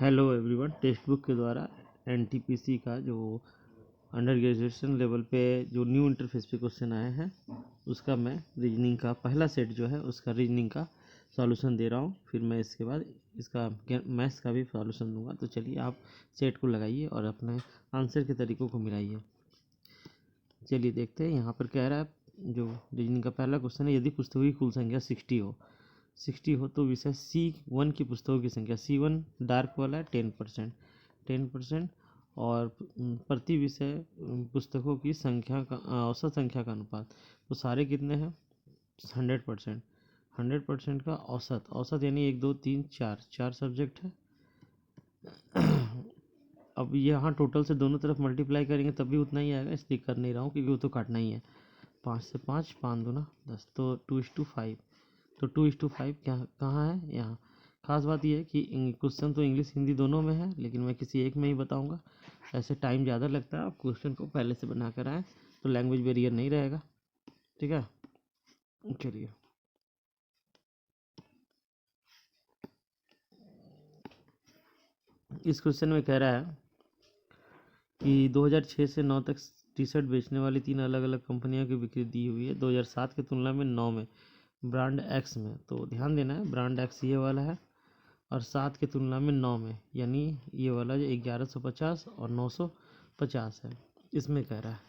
Hello everyone. Text book के द्वारा NTPC का जो अंडर ग्रेजुएशन लेवल पे जो न्यू इंटरफेस पे क्वेश्चन आए हैं उसका मैं रीजनिंग का पहला सेट जो है उसका रीजनिंग का सॉल्यूशन दे रहा हूँ। फिर मैं इसके बाद इसका मैथ्स का भी सॉल्यूशन दूंगा। तो चलिए आप सेट को लगाइए और अपने आंसर के तरीक़ों को मिलाइए। चलिए देखते हैं। यहाँ पर कह रहा है जो रीजनिंग का पहला क्वेश्चन है, यदि पुस्तकों की कुल संख्या 60 हो तो विषय C1 की पुस्तकों की संख्या, C1 डार्क वाला है 10%, और प्रति विषय पुस्तकों की संख्या का औसत संख्या का अनुपात, तो सारे कितने हैं 100%। 100% का औसत यानी 1 2 3 4 सब्जेक्ट है। अब यहाँ टोटल से दोनों तरफ मल्टीप्लाई करेंगे तब भी उतना ही आएगा, इसलिए कर नहीं रहा हूँ क्योंकि वो तो काटना ही है। 5 से 5 5 दूना 10, तो 2:5। तो 2:5 क्या कहाँ है यहाँ। खास बात यह है कि क्वेश्चन तो इंग्लिश हिंदी दोनों में है, लेकिन मैं किसी एक में ही बताऊंगा। ऐसे टाइम ज़्यादा लगता है, आप क्वेश्चन को पहले से बना कर आएँ तो लैंग्वेज बैरियर नहीं रहेगा। ठीक है, चलिए इस क्वेश्चन में कह रहा है कि 2006 से 9 तक टी शर्ट बेचने वाली 3 अलग अलग कंपनियों की बिक्री दी हुई है 2007 की तुलना में 9 में ब्रांड एक्स में। तो ध्यान देना है, ब्रांड एक्स ये वाला है और 7 की तुलना में 9 में, यानी ये वाला जो 1150 और 950 है, इसमें कह रहा है।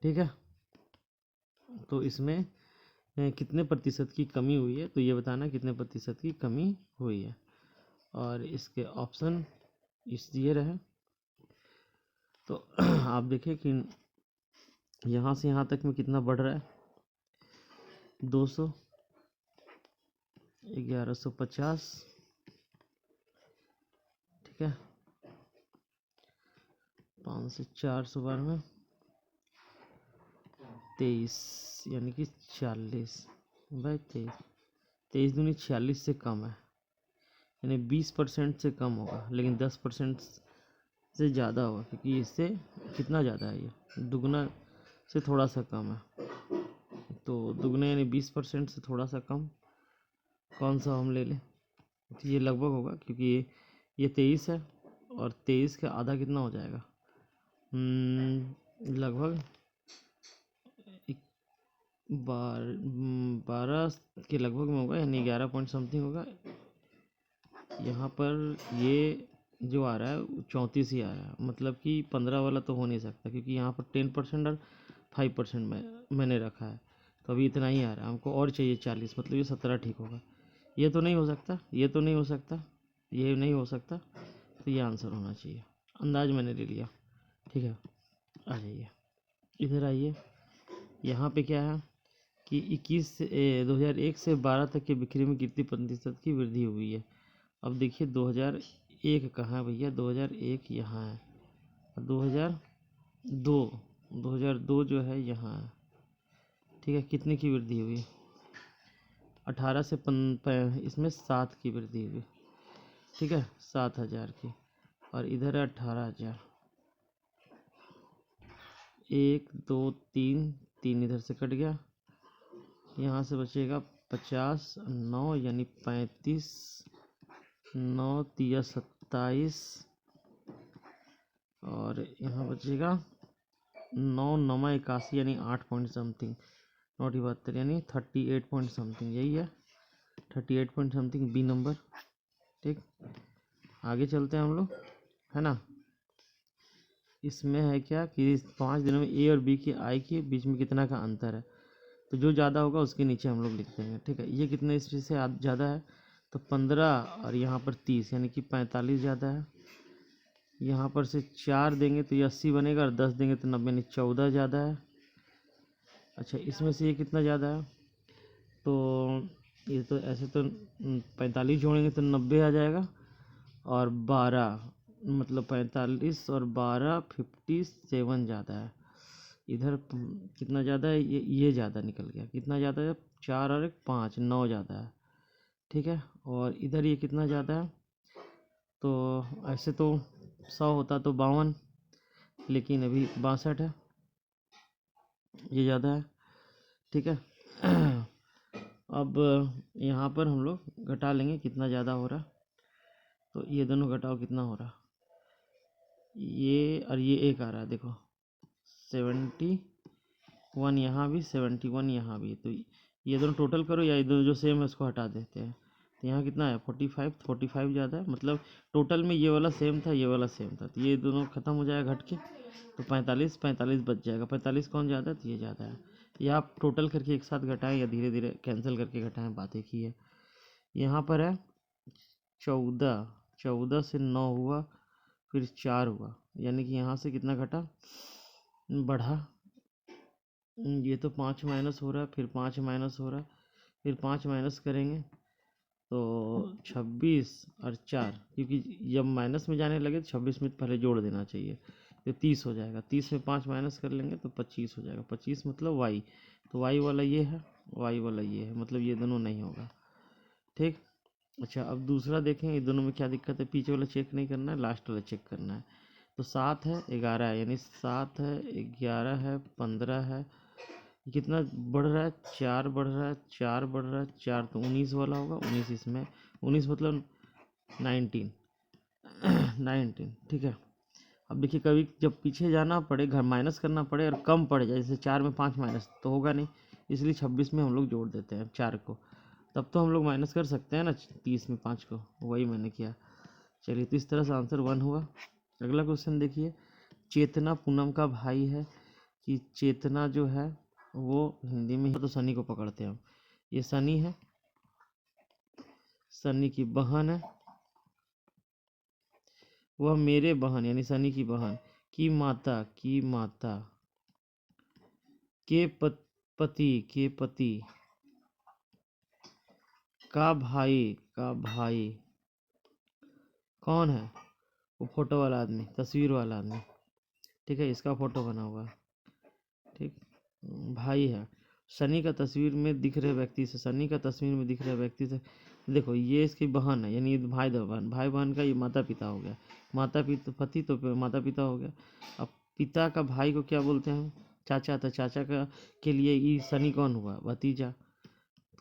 ठीक है, तो इसमें कितने प्रतिशत की कमी हुई है, तो ये बताना कितने प्रतिशत की कमी हुई है। और इसके ऑप्शन ये रहे। तो आप देखिए कि यहाँ से यहाँ तक में कितना बढ़ रहा है, 200, 1150, ठीक है, 5 से 492, 23 यानी कि 40 बाई 23 दूनी 46 से कम है, यानी 20% से कम होगा, लेकिन 10% से ज़्यादा होगा क्योंकि इससे कितना ज़्यादा है, ये दुगना से थोड़ा सा कम है। तो दुगना यानी 20% से थोड़ा सा कम कौन सा हम ले लें, तो ये लगभग होगा क्योंकि ये 23 है और 23 का आधा कितना हो जाएगा, लगभग 12 के लगभग में होगा, यानी 11 पॉइंट समथिंग होगा। यहाँ पर ये जो आ रहा है 34 ही आ रहा है, मतलब कि 15 वाला तो हो नहीं सकता क्योंकि यहाँ पर 10% और 5% में मैंने रखा है, तो अभी इतना ही आ रहा है। हमको और चाहिए 40, मतलब ये 17 ठीक होगा। ये तो नहीं हो सकता, ये तो नहीं हो सकता, ये नहीं हो सकता, तो ये आंसर होना चाहिए। अंदाज मैंने ले लिया। ठीक है, आ जाइए इधर आइए। यहाँ पे क्या है कि 2001 से 12 तक की बिक्री में कितनी प्रतिशत की वृद्धि हुई है। अब देखिए 2001 कहाँ है भैया, 2001 यहाँ है, 2002 जो है यहाँ है। ठीक है, कितने की वृद्धि हुई, 18 से इसमें 7 की वृद्धि हुई। ठीक है, 7,000 की, और इधर है 18,000। 1 2 3 3 इधर से कट गया, यहाँ से बचेगा 50, 9 यानी 35, 9 तिया 27, और यहाँ बचेगा 9 9 81 यानी 8 पॉइंट समथिंग, 9 72 यानी 38 पॉइंट समथिंग, यही है 38 पॉइंट समथिंग, बी नंबर। ठीक, आगे चलते हैं हम लोग, है ना। इसमें है क्या कि 5 दिनों में ए और बी की आय के बीच में कितना का अंतर है, तो जो ज़्यादा होगा उसके नीचे हम लोग लिख देंगे। ठीक है, ये कितने इससे ज़्यादा है, तो 15 और यहाँ पर 30 यानी कि 45 ज़्यादा है। यहाँ पर से 4 देंगे तो ये 80 बनेगा, और 10 देंगे तो 90 यानी 14 ज़्यादा है। अच्छा, इसमें से ये कितना ज़्यादा है, तो ये तो ऐसे तो 45 जोड़ेंगे तो 90 आ जाएगा, और 12 मतलब 45 और 12 57 ज़्यादा है। इधर कितना ज़्यादा है, ये ज़्यादा निकल गया, कितना ज़्यादा है, 4 और 1 5, 9 ज़्यादा है। ठीक है, और इधर ये कितना ज़्यादा है, तो ऐसे तो 100 होता तो 52, लेकिन अभी 62 है, ये ज़्यादा है। ठीक है, अब यहाँ पर हम लोग घटा लेंगे कितना ज़्यादा हो रहा है, तो ये दोनों घटाओ कितना हो रहा, ये और ये एक आ रहा है देखो 71 यहाँ भी 71 यहाँ भी, तो ये दोनों टोटल करो या ये दोनों जो सेम है उसको हटा देते हैं। तो यहाँ कितना है 45 ज़्यादा है, मतलब टोटल में ये वाला सेम था ये वाला सेम था, तो ये दोनों ख़त्म हो जाएगा घट के, तो 45 बच जाएगा। 45 कौन ज़्यादा है, तो ये ज़्यादा है। ये आप टोटल करके एक साथ घटाएं या धीरे धीरे कैंसिल करके घटाएं, बात एक ही है। यहाँ पर है 14 से 9 हुआ, फिर 4 हुआ, यानी कि यहाँ से कितना घटा, बढ़ा। ये तो 5 माइनस हो रहा है, फिर 5 माइनस हो रहा है, फिर 5 माइनस करेंगे तो 26 और 4, क्योंकि जब माइनस में जाने लगे तो 26 में पहले जोड़ देना चाहिए, तो 30 हो जाएगा। 30 में 5 माइनस कर लेंगे तो 25 हो जाएगा। 25 मतलब y, तो y वाला ये है, y वाला ये है, मतलब ये दोनों नहीं होगा। ठीक। अच्छा, अब दूसरा देखें, ये दोनों में क्या दिक्कत है, पीछे वाला चेक नहीं करना है, लास्ट वाला चेक करना है। तो 7 है 11 है, यानी 7 है 11 है 15 है, कितना बढ़ रहा है, 4 बढ़ रहा है, 4 बढ़ रहा है, 4 तो 19 वाला होगा, 19 इसमें, 19 मतलब 19 19। ठीक है। अब देखिए कभी जब पीछे जाना पड़े, घर माइनस करना पड़े और कम पड़ जाए, जैसे 4 में 5 माइनस तो होगा नहीं, इसलिए 26 में हम लोग जोड़ देते हैं 4 को, तब तो हम लोग माइनस कर सकते हैं ना 30 में 5 को, वही मैंने किया। चलिए, तो इस तरह से आंसर 1 हुआ। अगला क्वेश्चन देखिए, चेतना पूनम का भाई है, कि चेतना जो है वो हिंदी में, तो सनी को पकड़ते हैं हम। ये सनी है, सनी की बहन है, वह मेरे बहन यानी सनी की बहन की माता के पति का भाई कौन है, वो फोटो वाला आदमी, तस्वीर वाला आदमी। ठीक है, इसका फोटो बना हुआ है। ठीक, भाई है सनी का तस्वीर में दिख रहे व्यक्ति से, सनी का तस्वीर में दिख रहे व्यक्ति से, देखो ये इसकी बहन है, यानी ये भाई बहन का ये माता पिता हो गया, माता पिता पति तो माता पिता हो गया। अब पिता का भाई को क्या बोलते हैं, चाचा, तो चाचा का के लिए ये सनी कौन हुआ, भतीजा,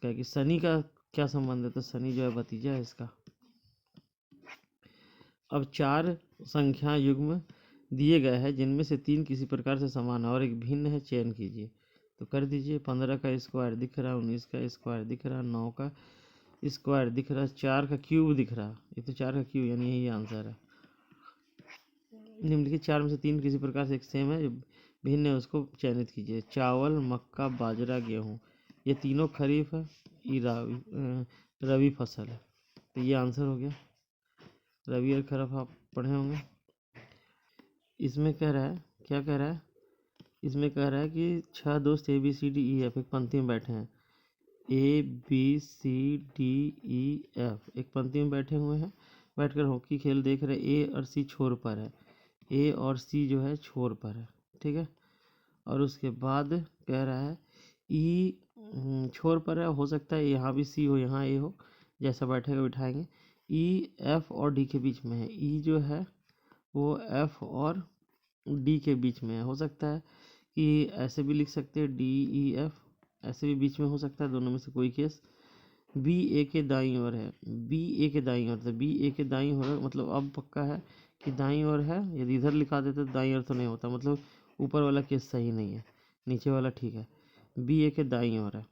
क्या कि सनी का क्या संबंध है, तो सनी जो है भतीजा है इसका। अब 4 संख्या युग्म दिए गए हैं, जिनमें से 3 किसी प्रकार से समान है और एक भिन्न है, चयन कीजिए। तो कर दीजिए, 15 का स्क्वायर दिख रहा है, 19 का स्क्वायर दिख रहा है, 9 का स्क्वायर दिख रहा है, 4 का क्यूब दिख रहा है, ये तो 4 का क्यूब, यानी यही आंसर है। निम्नलिखित 4 में से 3 किसी प्रकार से एक सेम है, जो भिन्न है उसको चयनित कीजिए। चावल, मक्का, बाजरा, गेहूँ, ये तीनों खरीफ है, ये रबी फसल है, तो ये आंसर हो गया। रबी और खरीफ आप पढ़े होंगे। इसमें कह रहा है, क्या कह रहा है, इसमें कह रहा है कि 6 दोस्त ABCDEF एक पंक्ति में बैठे हैं, ABCDEF एक पंक्ति में बैठे हुए हैं, बैठकर हॉकी खेल देख रहे। ए और सी छोर पर है, ए और सी जो है छोर पर है। ठीक है, और उसके बाद कह रहा है ई छोर पर है, हो सकता है यहाँ भी सी हो यहाँ ए हो, जैसा बैठेगा बिठाएंगे। ई एफ और डी के बीच में है, ई जो है वो एफ और डी के बीच में है, हो सकता है कि ऐसे भी लिख सकते हैं DEF, ऐसे भी बीच में हो सकता है, दोनों में से कोई केस। बी ए के दाईं ओर है, बी ए के दाईं ओर, तो बी ए के दाईं ओर मतलब अब पक्का है कि दाईं ओर है, यदि इधर लिखा देते तो दाईं ओर तो नहीं होता, मतलब ऊपर वाला केस सही नहीं है, नीचे वाला ठीक है। बी ए के दाईं ओर है,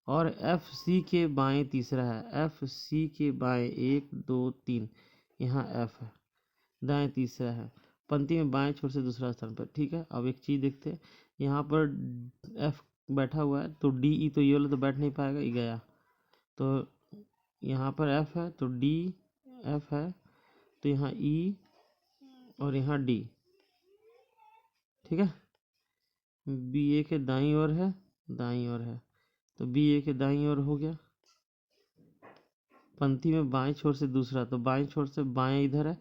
और एफ सी के बाएं तीसरा है, एफ सी के बाएं 1 2 3, यहाँ एफ है, दाएं तीसरा है, पंक्ति में बाएं छोर से दूसरा स्थान पर। ठीक है, अब एक चीज़ देखते हैं, यहाँ पर एफ बैठा हुआ है, तो DE तो ये वाला तो बैठ नहीं पाएगा, ये गया, तो यहाँ पर एफ है तो डी एफ है, तो यहाँ ई और यहाँ डी। ठीक है, बी ए के दाईं ओर है, दाईं ओर है, तो बी ए के दाईं ओर हो गया, पंक्ति में बाएं छोर से दूसरा, तो बाएं छोर से बाएं इधर है,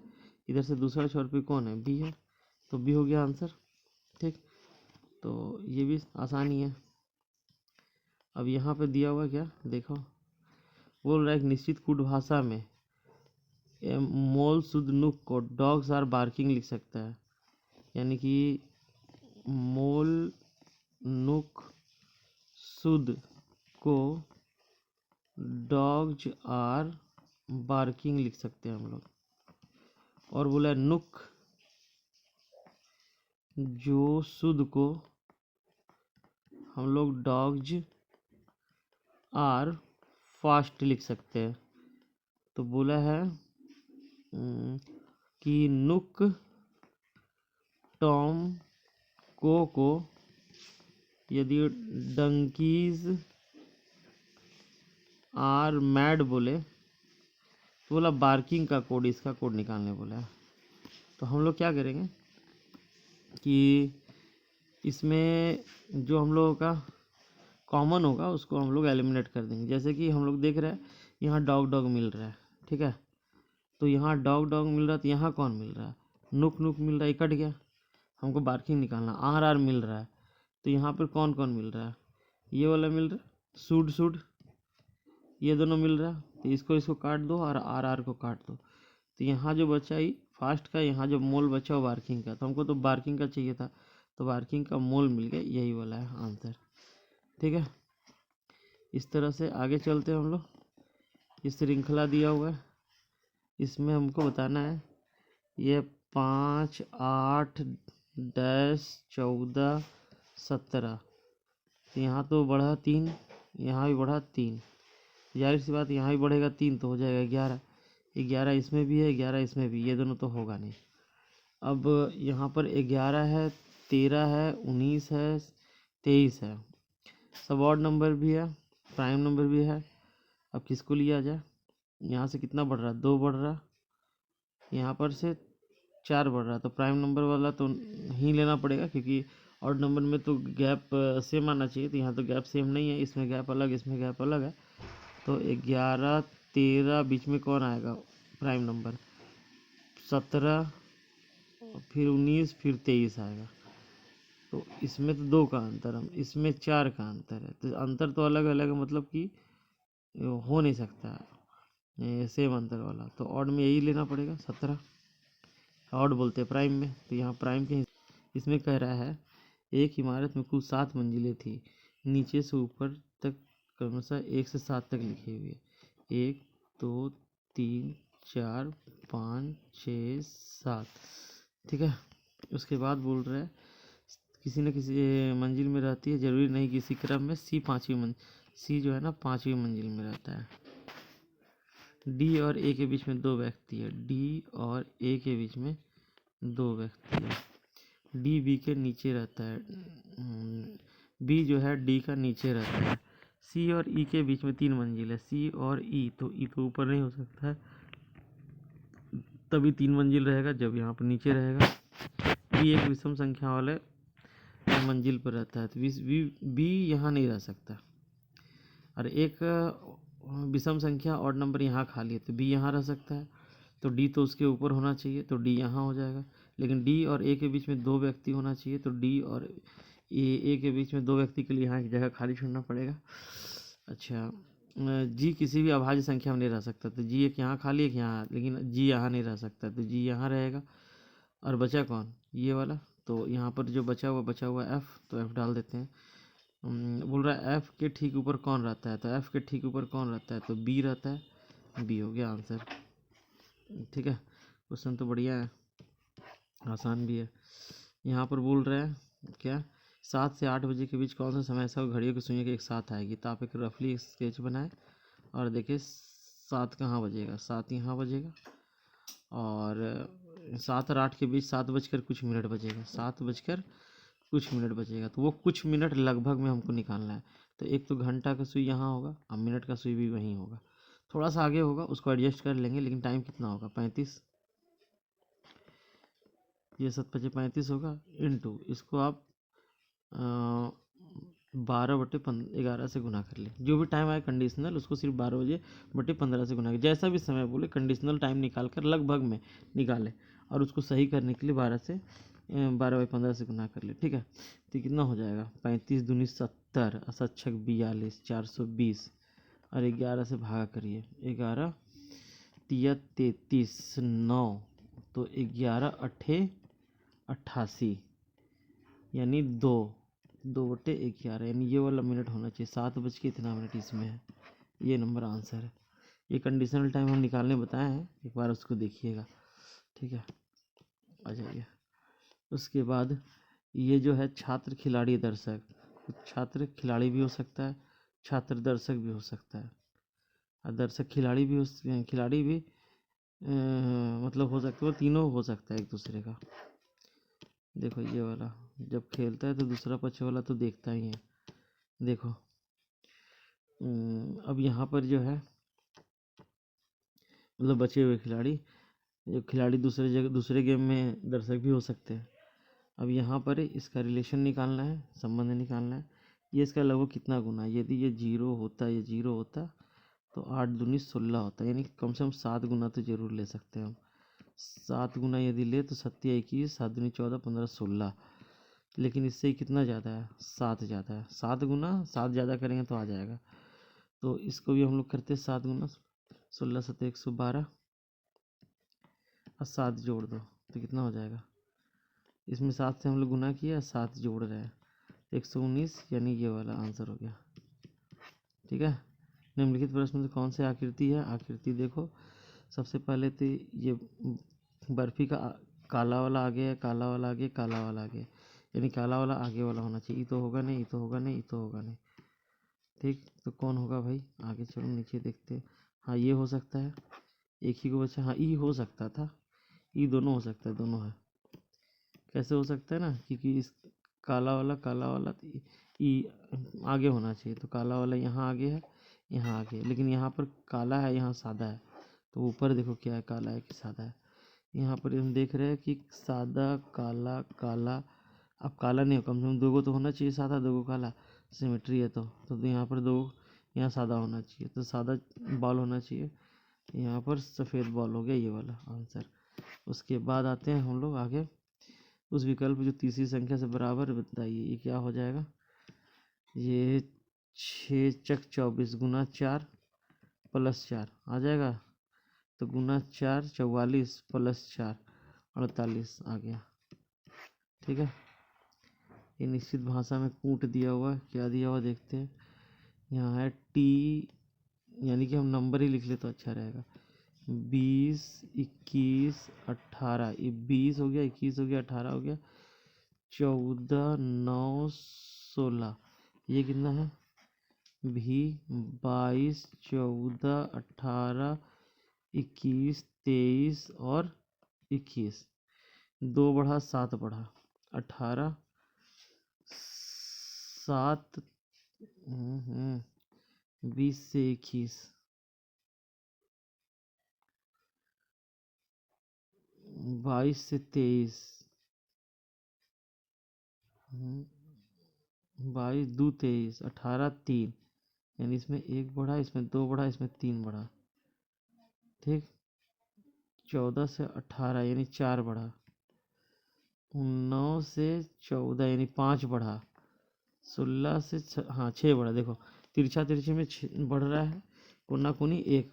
इधर से दूसरा छोर पे कौन है, बी है, तो बी हो गया आंसर। ठीक, तो ये भी आसानी है। अब यहाँ पे दिया हुआ क्या देखो, बोल रहा है एक निश्चित कूट भाषा में मोल शुद्ध नुक को डॉग्स आर बार्किंग लिख सकता है, यानी कि मोल नुक शुद्ध को डॉग्स आर बार्किंग लिख सकते हैं हम लोग। और बोला है नुक जो शुद्ध को हम लोग डॉग्स आर फास्ट लिख सकते हैं। तो बोला है कि नुक टॉम को यदि डंकीज आर मैड बोले तो बोला बार्किंग का कोड, इसका कोड निकालने बोला है। तो हम लोग क्या करेंगे कि इसमें जो हम लोगों का कॉमन होगा उसको हम लोग एलिमिनेट कर देंगे। जैसे कि हम लोग देख रहे हैं यहाँ डॉग डॉग मिल रहा है, ठीक है। तो यहाँ डॉग डॉग मिल रहा है, तो यहाँ कौन मिल रहा है, नुक नुक मिल रहा है, कट गया। हमको बार्किंग निकालना, आर आर मिल रहा है, तो यहाँ पर कौन कौन मिल रहा है, ये वाला मिल रहा है, सूड सूड, ये दोनों मिल रहा है। तो इसको काट दो और आर आर को काट दो। तो यहाँ जो बचा ही फास्ट का, यहाँ जो मोल बचा वो बार्किंग का, तो हमको तो बार्किंग का चाहिए था, तो बार्किंग का मोल मिल गया, यही वाला है आंसर, ठीक है। इस तरह से आगे चलते हैं हम लोग। इस श्रृंखला दिया हुआ है, इसमें हमको बताना है ये 5, 8, 10, 14, 17। तो यहाँ तो बढ़ा 3, यहाँ भी बढ़ा 3, जाहिर सी बात यहाँ भी बढ़ेगा 3 तो हो जाएगा 11। 11 इसमें भी है, 11 इसमें भी, ये दोनों तो होगा नहीं। अब यहाँ पर 11 है, 13 है, 19 है, 23 है, सब ऑड नंबर भी है, प्राइम नंबर भी है। अब किसको लिया जाए, यहाँ से कितना बढ़ रहा है, 2 बढ़ रहा, यहाँ पर से 4 बढ़ रहा, तो प्राइम नंबर वाला तो ही लेना पड़ेगा, क्योंकि ऑड नंबर में तो गैप सेम आना चाहिए। तो यहाँ तो गैप सेम नहीं है, इसमें गैप अलग, इसमें गैप अलग है। तो 11, 13, बीच में कौन आएगा प्राइम नंबर, 17, फिर 19, फिर 23 आएगा। तो इसमें तो 2 का अंतर है, इसमें 4 का अंतर है, तो अंतर तो अलग अलग है, मतलब कि हो नहीं सकता है सेम अंतर वाला। तो ऑड में यही लेना पड़ेगा, 17 ऑड बोलते हैं प्राइम में। तो यहाँ प्राइम के इसमें कह रहा है एक इमारत में कुल 7 मंजिलें थी, नीचे से ऊपर तक क्रमशः 1 से 7 तक लिखे हुए, 1, 2, 3, 4, 5, 6, 7, ठीक है। उसके बाद बोल रहा है किसी न किसी मंजिल में रहती है, जरूरी नहीं कि इसी क्रम में। सी जो है ना 5वीं मंजिल में रहता है। डी और ए के बीच में 2 व्यक्ति है, डी और ए के बीच में 2 व्यक्ति है। डी बी के नीचे रहता है, बी जो है डी का नीचे रहता है। सी और ई के बीच में 3 मंजिल है, सी और ई, तो ई तो ऊपर नहीं हो सकता है, तभी 3 मंजिल रहेगा जब यहाँ पर नीचे रहेगा। बी एक विषम संख्या वाले मंजिल पर रहता है, तो बी यहाँ नहीं रह सकता। और एक विषम संख्या और नंबर यहाँ खाली है, तो बी यहाँ रह सकता है। तो डी तो उसके ऊपर होना चाहिए, तो डी यहाँ हो जाएगा। लेकिन डी और ए के बीच में 2 व्यक्ति होना चाहिए, तो डी और ए के बीच में 2 व्यक्ति के लिए यहाँ एक जगह खाली छोड़ना पड़ेगा। अच्छा, जी किसी भी अभाज्य संख्या में नहीं रह सकता, तो जी एक यहाँ खाली, एक यहाँ, लेकिन जी यहाँ नहीं रह सकता, तो जी यहाँ रहेगा। और बचा कौन, ये वाला। तो यहाँ पर जो बचा हुआ एफ, तो एफ डाल देते हैं। बोल रहा है एफ के ठीक ऊपर कौन रहता है, तो एफ के ठीक ऊपर कौन रहता है, तो बी रहता है, बी हो गया आंसर, ठीक है। क्वेश्चन तो बढ़िया है, आसान भी है। यहाँ पर बोल रहे हैं क्या, 7 से 8 बजे के बीच कौन सा समय ऐसा घड़ियों की सुइयां के एक साथ आएगी। तो आप एक रफली स्केच बनाए और देखिए 7 कहाँ बजेगा, 7 यहाँ बजेगा, और 7 और 8 के बीच 7 बजकर कुछ मिनट बजेगा, 7 बजकर कुछ मिनट बचेगा। तो वो कुछ मिनट लगभग में हमको निकालना है। तो एक तो घंटा का सुई यहाँ होगा और मिनट का सुई भी वहीं होगा, थोड़ा सा आगे होगा, उसको एडजस्ट कर लेंगे, लेकिन टाइम कितना होगा 35, ये 7×5 = 35 होगा, इनटू इसको आप 12/11 से गुना कर ले। जो भी टाइम आए कंडीशनल, उसको सिर्फ 12/15 से गुना कर, जैसा भी समय बोले कंडीशनल टाइम निकाल कर लगभग में निकाले, और उसको सही करने के लिए 12/15 से गुना कर ले, ठीक है। तो कितना हो जाएगा, 35 दूनी 70, 7×6 42, 420, और 11 से भागा करिए, 11 तिया 33, 9, तो 11 × 8 = 88, यानी 2/11, यानी ये वाला मिनट होना चाहिए, 7 बज के इतना मिनट इसमें है, ये नंबर आंसर है। ये कंडीशनल टाइम हम निकालने बताए हैं, एक बार उसको देखिएगा। ठीक है, आ जाइए। उसके बाद ये जो है छात्र खिलाड़ी दर्शक, तो छात्र खिलाड़ी भी हो सकता है, छात्र दर्शक भी हो सकता है, और दर्शक खिलाड़ी भी खिलाड़ी भी मतलब हो सकता है, वो तीनों हो सकता है एक दूसरे का। देखो ये वाला जब खेलता है तो दूसरा पक्ष वाला तो देखता ही है। देखो अब यहाँ पर जो है मतलब बचे हुए खिलाड़ी, जो खिलाड़ी दूसरे जगह दूसरे गेम में दर्शक भी हो सकते हैं। अब यहाँ पर इसका रिलेशन निकालना है, संबंध निकालना है। ये इसका लगभग कितना गुना है, यदि ये 0 होता, ये 0 होता तो 8 दूनी 16 होता, यानी कम से कम 7 गुना तो जरूर ले सकते हैं हम। 7 गुना यदि ले तो 7 या 21, 7 दूनी 14, 15 16, लेकिन इससे कितना ज़्यादा है, 7 ज़्यादा है। 7 गुना 7 ज़्यादा करेंगे तो आ जाएगा, तो इसको भी हम लोग करते हैं 7 गुना 16 7 112, और 7 जोड़ दो तो कितना हो जाएगा, इसमें 7 से हम लोग गुना किया, 7 जोड़ रहे हैं, 119, यानी ये वाला आंसर हो गया। ठीक है, निम्नलिखित प्रश्न में कौन सी आकृति है। आकृति देखो, सबसे पहले तो ये बर्फी का काला वाला आगे है, काला वाला आगे, काला वाला आगे, यानी काला वाला आगे वाला होना चाहिए। ये तो होगा नहीं, ये तो होगा नहीं, ये तो होगा नहीं। ठीक, तो कौन होगा भाई, आगे चलो नीचे देखते हैं। हाँ ये हो सकता है, एक ही को बचा, हाँ ई हो सकता था, ई दोनों हो सकता है, दोनों है। कैसे हो सकता है ना, क्योंकि इस काला वाला तो ई आगे होना चाहिए, तो काला वाला यहाँ आगे है, यहाँ आगे, लेकिन यहाँ पर काला है, यहाँ सादा है, तो ऊपर देखो क्या है, काला है कि सादा है। यहाँ पर हम देख रहे हैं कि सादा काला काला, अब काला नहीं हो, कम से कम 2 गो तो होना चाहिए सादा, 2 गो काला, सिमेट्री है तो यहाँ पर 2, यहाँ सादा होना चाहिए, तो सादा बॉल होना चाहिए, यहाँ पर सफ़ेद बॉल हो गया, ये वाला आंसर। उसके बाद आते हैं हम लोग आगे, उस विकल्प जो तीसरी संख्या से बराबर बताइए, ये क्या हो जाएगा, ये 6 चक 24 गुना 4 प्लस 4 आ जाएगा, तो गुना 4 44 प्लस 4 48 आ गया। ठीक है, ये निश्चित भाषा में कूट दिया हुआ, क्या दिया हुआ देखते हैं। यहाँ है टी, यानी कि हम नंबर ही लिख ले तो अच्छा रहेगा, 20 21 18, ये 20 हो गया, 21 हो गया, 18 हो गया, 14 9 16, ये कितना है भी, 22 14 18 21 23 और 21, 2 बढ़ा 7 बढ़ा 18, 7 20 से 21, 22 से 23, 22 2 23, 18 3, यानी इसमें 1 बढ़ा, इसमें 2 बढ़ा, इसमें 3 बढ़ा। ठीक, 14 से 18 यानी 4 बढ़ा, 9 से 14 यानी 5 बढ़ा, 16 से हाँ 6 बढ़ा। देखो तिरछा तिरछे में बढ़ रहा है, कोना कोनी 1,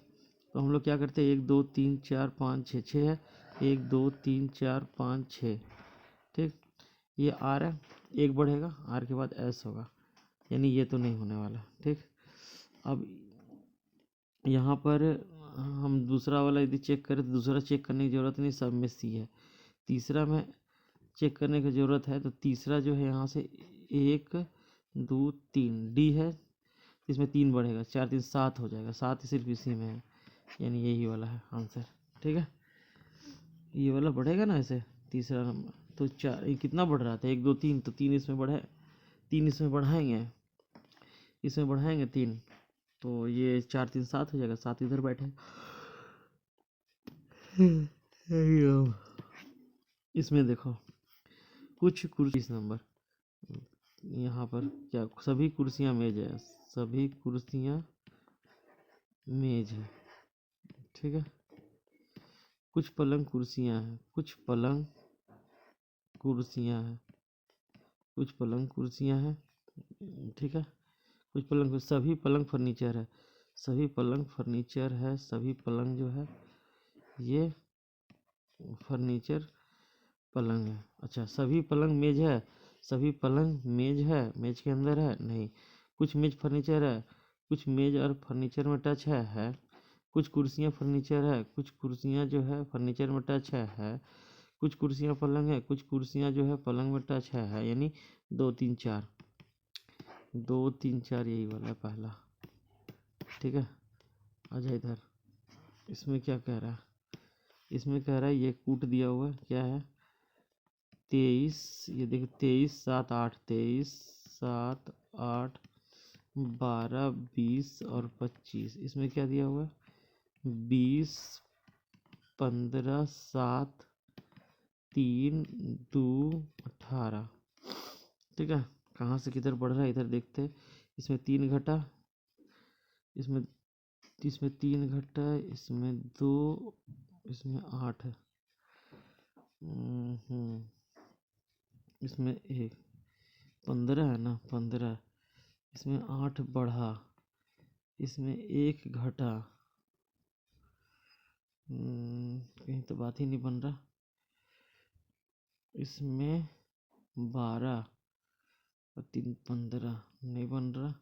तो हम लोग क्या करते हैं, 1 2 3 4 5 6, 6 है, 1 2 3 4 5 6। ठीक, ये आर है, 1 बढ़ेगा, आर के बाद एस होगा, यानी ये तो नहीं होने वाला। ठीक, अब यहाँ पर हम दूसरा वाला यदि चेक करें तो दूसरा चेक करने की ज़रूरत नहीं, सब में सी है। तीसरा में चेक करने की ज़रूरत है, तो तीसरा जो है यहाँ से 1 2 3 डी है, इसमें 3 बढ़ेगा, 4 3 7 हो जाएगा, 7 सिर्फ इसी में है, यानी यही वाला है आंसर। ठीक है, ये वाला बढ़ेगा ना ऐसे, तीसरा नंबर तो 4, ये कितना बढ़ रहा था 1 2 3, तो 3 इसमें बढ़े, 3 इसमें बढ़ाएंगे, इसमें बढ़ाएंगे 3, तो ये 4 3 7 हो जाएगा, 7 इधर बैठे। इसमें देखो कुछ कुर्सी, इस नंबर यहाँ पर क्या, सभी कुर्सियाँ मेज है, सभी कुर्सियाँ मेज है। ठीक है, कुछ पलंग कुर्सियाँ हैं, कुछ पलंग कुर्सियाँ हैं, कुछ पलंग कुर्सियाँ हैं। ठीक है, कुछ पलंग, सभी पलंग फर्नीचर है, सभी पलंग फर्नीचर है, सभी पलंग जो है ये फर्नीचर पलंग है। अच्छा, सभी पलंग मेज है, सभी पलंग मेज है, मेज के अंदर है नहीं, कुछ मेज फर्नीचर है, कुछ मेज और फर्नीचर में टच है, कुछ कुर्सियाँ फर्नीचर है, कुछ कुर्सियाँ जो है फर्नीचर में टच है, कुछ कुर्सियाँ पलंग है, कुछ कुर्सियाँ जो है पलंग में टच है, यानी 2 3 4, 2 3 4 यही वाला है पहला। ठीक है, आजा इधर। इसमें क्या कह रहा है, इसमें कह रहा है ये कूट दिया हुआ है, क्या है 23, ये देखो 23 7 8, 23 7 8 12 20 और 25। इसमें क्या दिया हुआ है 20 15 7 3 2 18। ठीक है, कहाँ से किधर बढ़ रहा है इधर देखते हैं। इसमें 3 घटा, इसमें इसमें 3 घटा, इसमें 2, इसमें 8 है। इसमें 1 15 है ना, 15, इसमें 8 बढ़ा, इसमें 1 घटा। कहीं तो बात ही नहीं बन रहा। इसमें 12 और 3 15 नहीं बन रहा।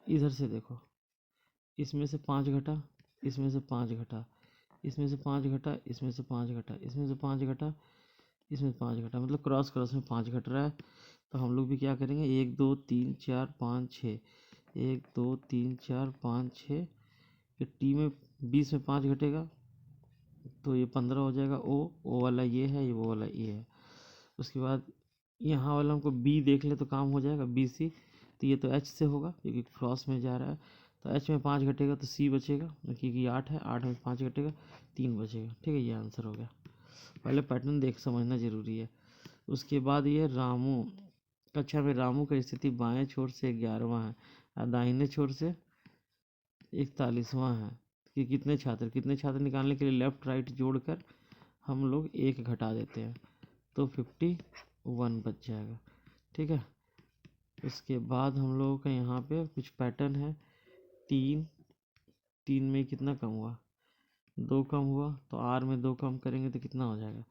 इधर से देखो, इसमें से 5 घटा, इसमें से 5 घटा, इसमें से 5 घटा, इसमें से 5 घटा, इसमें से 5 घटा, इसमें 5 घटा, मतलब क्रॉस क्रॉस में 5 घट रहा है। तो हम लोग भी क्या करेंगे 1 2 3 4 5 6, 1 2 3 4 5 6, ये टी में 20 में 5 घटेगा तो ये 15 हो जाएगा। ओ वाला ये है, ये वो वाला ये है। उसके बाद यहाँ वाला हमको बी देख ले तो काम हो जाएगा, बी सी। तो ये तो एच से होगा क्योंकि क्रॉस में जा रहा है, तो एच में 5 घटेगा तो सी बचेगा, क्योंकि 8 है, 8 में 5 घटेगा 3 बचेगा। ठीक है, ये आंसर हो गया। पहले पैटर्न देख समझना जरूरी है। उसके बाद ये रामू, कक्षा में रामू का स्थिति बाएं छोर से 11वां है और दाहिने छोर से 41वां है कि कितने छात्र निकालने के लिए लेफ्ट राइट जोड़कर हम लोग 1 घटा देते हैं तो 51 बच जाएगा। ठीक है, उसके बाद हम लोगों का यहाँ पे कुछ पैटर्न है। 3 में कितना कम हुआ, 2 कम हुआ, तो आर में 2 कम करेंगे तो कितना हो जाएगा,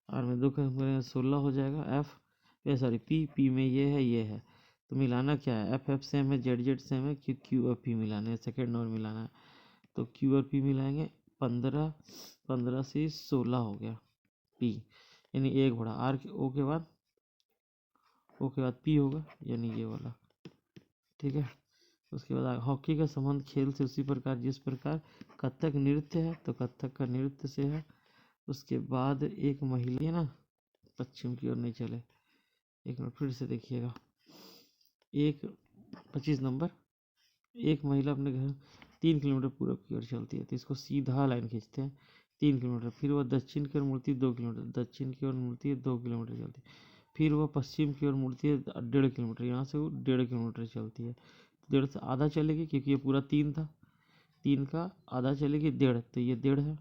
आर में 2 कम करेंगे 16 हो जाएगा। एफ ये सॉरी पी में ये है, तो मिलाना क्या है, एफ सेम है, जेड सेम है, क्यू और पी मिलाना है, सेकेंड और मिलाना है। तो क्यू और पी मिलाएंगे, 15 से 16 हो गया पी, यानी 1 बढ़ा आर के ओ के बाद पी होगा, यानी ये वाला। ठीक है, उसके बाद हॉकी का संबंध खेल से उसी प्रकार जिस प्रकार कथक नृत्य है तो कथक का नृत्य से है। उसके बाद एक महिला है ना, पश्चिम की ओर नहीं चले, एक मिनट फिर से देखिएगा। 25 नंबर, एक महिला अपने घर 3 किलोमीटर पूरब की ओर चलती है तो इसको सीधा लाइन खींचते हैं 3 किलोमीटर। फिर वह दक्षिण की ओर मुड़ती है 2 किलोमीटर, दक्षिण की ओर मुड़ती है 2 किलोमीटर चलती है। फिर वह पश्चिम की ओर मुड़ती है 1.5 किलोमीटर, यहाँ से वो 1.5 किलोमीटर चलती है। 1.5 से आधा चलेगी क्योंकि ये पूरा 3 था, 3 का आधा चलेगी 1.5, तो ये 1.5 है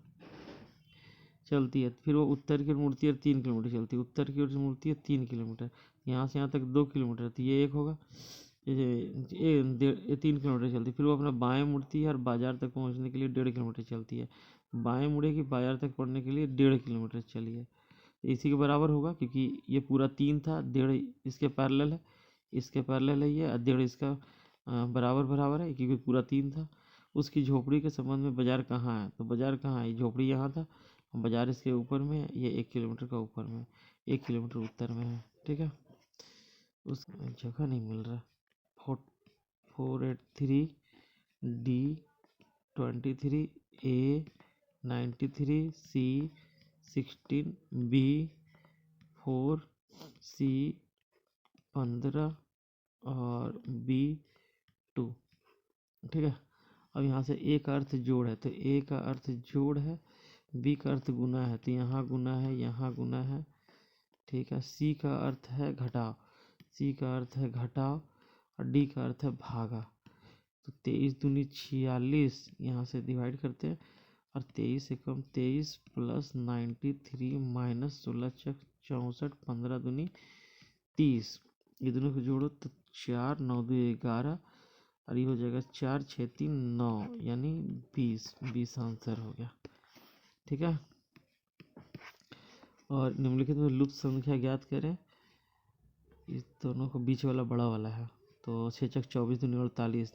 चलती है। फिर वो उत्तर की ओर मुड़ती है 3 किलोमीटर चलती है, उत्तर की ओर से मुड़ती है 3 किलोमीटर, यहाँ से यहाँ तक 2 किलोमीटर, तो ये 1 होगा। ये 3 किलोमीटर चलती है। फिर वो अपना बाएं मुड़ती है और बाजार तक पहुंचने के लिए 1.5 किलोमीटर चलती है। बाएं मुड़ेगी बाजार तक पहुंचने के लिए 1.5 किलोमीटर चली है, इसी के बराबर होगा क्योंकि ये पूरा 3 था, 1.5 इसके पैरेलल है, इसके पैरेलल है ये, 1.5 इसका बराबर है क्योंकि पूरा 3 था। उसकी झोपड़ी के संबंध में बाजार कहाँ है, तो बाजार कहाँ है, झोपड़ी यहाँ था, बाजार इसके ऊपर में है, ये 1 किलोमीटर का ऊपर में, 1 किलोमीटर उत्तर में है। ठीक है, उस जगह नहीं मिल रहा। 483 डी 23 ए 93 सी 16 बी 4 सी 15 और बी 2। ठीक है, अब यहाँ से ए का अर्थ जोड़ है तो ए का अर्थ जोड़ है, बी का अर्थ गुना है तो यहाँ गुना है, यहाँ गुना है। ठीक है, सी का अर्थ है घटाव, सी का अर्थ है घटाव और डी का अर्थ है भागा। तो 23 दूनी 46, यहाँ से डिवाइड करते हैं और 23 से कम 23 प्लस 93 माइनस 16 चक 64, 15 दूनी 30, ये दोनों को जोड़ो तो 4 9 2 11 और ये हो जाएगा 4 6 3 9, यानी 20 आंसर हो गया। ठीक है, और निम्नलिखित में लुप्त संख्या ज्ञात करें, इस दोनों को बीच वाला बड़ा वाला है तो 6 चक 24 दूनी 48,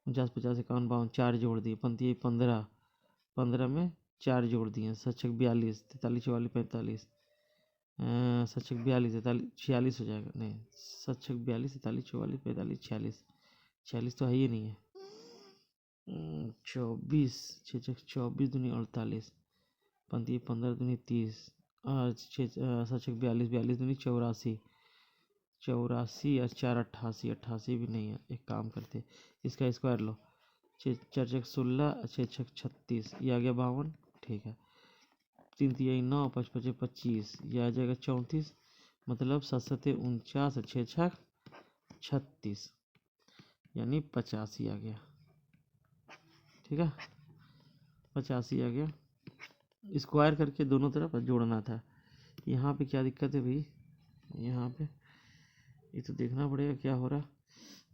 49 50 51 52 4 जोड़ दिए, 15 15 में 4 जोड़ दिए, 7 42 43 44 45 7 42 43 46 हो जाएगा, नहीं 7 42 43 44 45 46 46 तो है ही नहीं है। 24 6 24 दूनी 48 15 दूनी 30 7 42 42 दूनी 84 84 और 4 88 88 भी नहीं है। एक काम करते इसका स्क्वायर लो, 4 6 16 6 6 36 ये आ गया 52, ठीक है 3 3 9 5 5 25 ये आ जाएगा 34, मतलब 7 7 49 6 6 36 यानी 85 आ गया, ठीक है 85 आ गया। स्क्वायर करके दोनों तरफ जोड़ना था। यहाँ पे क्या दिक्कत है भाई, यहाँ पे ये तो देखना पड़ेगा क्या हो रहा है।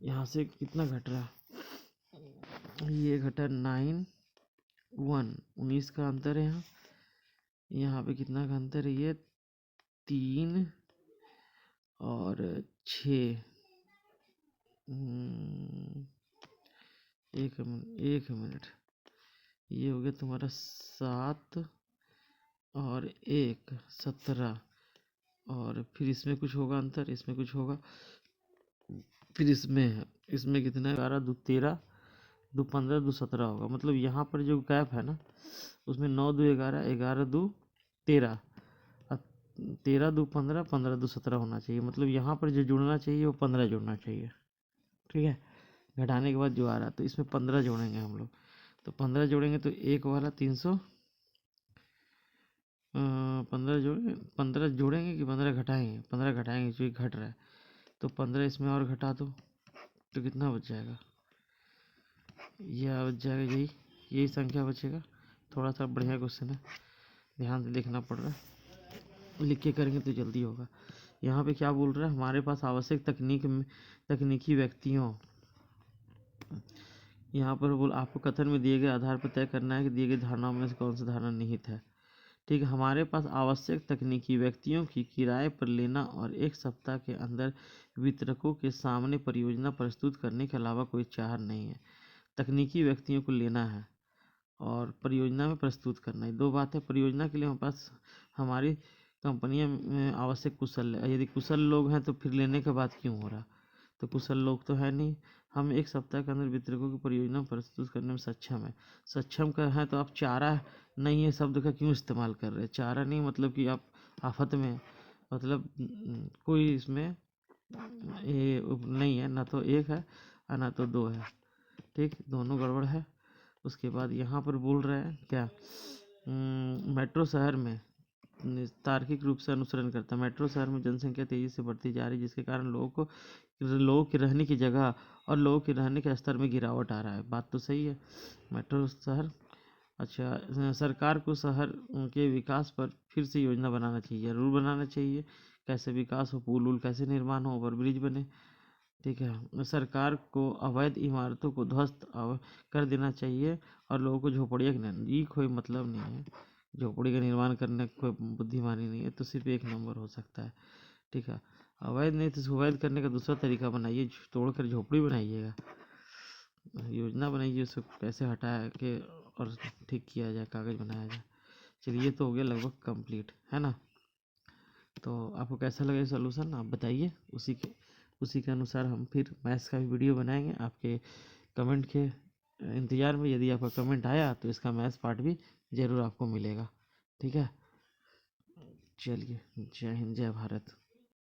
यहाँ से कितना घट रहा है, ये घटा 9 1 19 का अंतर है यहाँ। यहाँ पे कितना का अंतर है, ये 3 और 6 एक मिनट ये हो गया तुम्हारा 7 और 1 17 और फिर इसमें कुछ होगा अंतर, इसमें कुछ होगा, फिर इसमें कितना है 11 2 13 2 15 2 17 होगा। मतलब यहाँ पर जो गैप है ना उसमें 9 2 11 11 2 13 13 2 15 15 2 17 होना चाहिए। मतलब यहाँ पर जो जुड़ना चाहिए वो 15 जुड़ना चाहिए, ठीक है घटाने के बाद जो आ रहा है तो इसमें 15 जोड़ेंगे हम लोग। तो 15 जोड़ेंगे तो एक वाला 300 15 जोड़ेंगे कि 15 घटाएंगे, 15 घटाएंगे जो घट रहा है तो 15 इसमें और घटा दो तो कितना बच जाएगा, यह बच जाएगा, यही संख्या बचेगा। थोड़ा सा बढ़िया क्वेश्चन है, ध्यान से देखना पड़ रहा है, लिख के करेंगे तो जल्दी होगा। यहाँ पे क्या बोल रहा है, हमारे पास आवश्यक तकनीकी व्यक्तियों, यहाँ पर बोल आपको कथन में दिए गए आधार पर तय करना है कि दिए गए धारणाओं में से कौन सा धारणा निहित है, ठीक है। हमारे पास आवश्यक तकनीकी व्यक्तियों की किराए पर लेना और 1 सप्ताह के अंदर वितरकों के सामने परियोजना प्रस्तुत करने के अलावा कोई चार नहीं है। तकनीकी व्यक्तियों को लेना है और परियोजना में प्रस्तुत करना है, दो बात है। परियोजना के लिए हमारे पास हमारी कंपनियां में आवश्यक कुशल है, यदि कुशल लोग हैं तो फिर लेने के बाद क्यों हो रहा, तो कुशल लोग तो है नहीं। हम 1 सप्ताह के अंदर वितरकों की परियोजना प्रस्तुत करने में सक्षम है, सक्षम का है तो आप चारा नहीं है शब्द का क्यों इस्तेमाल कर रहे हैं, चारा नहीं मतलब कि आप आफत में, मतलब कोई इसमें ये नहीं है, ना तो 1 है और ना तो 2 है, ठीक दोनों गड़बड़ है। उसके बाद यहाँ पर बोल रहे हैं क्या, मेट्रो शहर में तार्किक रूप से अनुसरण करता है। मेट्रो शहर में जनसंख्या तेजी से बढ़ती जा रही है जिसके कारण लोगों के रहने की जगह और लोगों के रहने के स्तर में गिरावट आ रहा है, बात तो सही है। मेट्रो शहर, अच्छा सरकार को शहर के विकास पर फिर से योजना बनाना चाहिए, जरूर बनाना चाहिए। कैसे विकास हो, पुल उल कैसे निर्माण हो, ओवरब्रिज बने, ठीक है। सरकार को अवैध इमारतों को ध्वस्त कर देना चाहिए और लोगों को झोपड़ियाँ ये कोई मतलब नहीं है, झोपड़ी का निर्माण करने का कोई बुद्धिमानी नहीं है, तो सिर्फ 1 नंबर हो सकता है, ठीक है। अवैध नहीं तो सुवैध करने का दूसरा तरीका बनाइए, तोड़कर झोपड़ी बनाइएगा, योजना बनाइए, उसको कैसे हटाया के और ठीक किया जाए, कागज़ बनाया जाए। चलिए तो हो गया लगभग कंप्लीट, है ना। तो आपको कैसा लगा ये सोल्यूशन आप बताइए, उसी के अनुसार हम फिर मैथ्स का भी वीडियो बनाएंगे आपके कमेंट के इंतज़ार में। यदि आपका कमेंट आया तो इसका मैथ्स पार्ट भी ज़रूर आपको मिलेगा, ठीक है। चलिए, जय हिंद जय भारत।